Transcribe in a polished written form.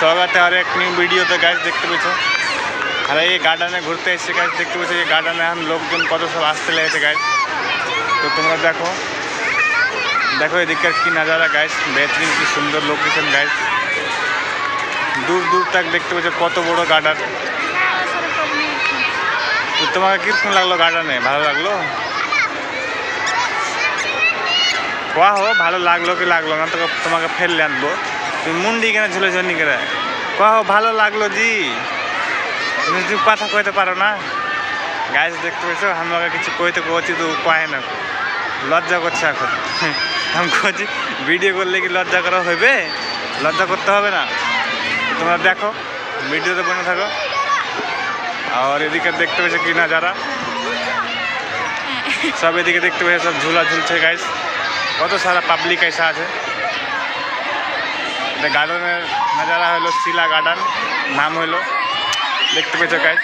स्वागत है और एक न्यू वीडियो तो गाइस देखते पेছো আর এই গার্ডেনে ঘুরতে এসেছে গাইস দেখতে পেছো এই গার্ডেনে এখন লোকজন কত সব আসতে লেগেছে গাইস তো তোমরা দেখো দেখো এদিককার কি নজারা গাইস বেহতরিন কি সুন্দর লোকেশন গাইস দূর দূর तक দেখতে পেছো কত বড় গার্ডেন তো তোমাকে কিরকম লাগলো গার্ডেনে ভালো লাগলো কোয়া হো ভালো লাগলো কি লাগলো না তো তোমাকে ফেলে আনবো তুমি মুন্ডি কেন ঝুলেছো নি করে কোয়া হো ভালো লাগলো জি তুমি কথা কইতে পারো না গাইস দেখতে পেছো আমাকে কিছু কইতে কইছি তো কয় না লজ্জা করছে এখন আমি কইছি ভিডিও করলে কি লজ্জা করা হবে লজ্জা করতে হবে না তোমরা দেখো ভিডিওতে বনে থাকো और এদিকে দেখতে পেছো কি নজারা সব এদিকে দেখতে পেছো সব ঝুলা ঝুলছে গাইস কত সারা পাবলিক ऐसा আছে এটা গার্ডেনের নজারা হলো শিলা গার্ডেন নাম হলো দেখতে পেছো গাইস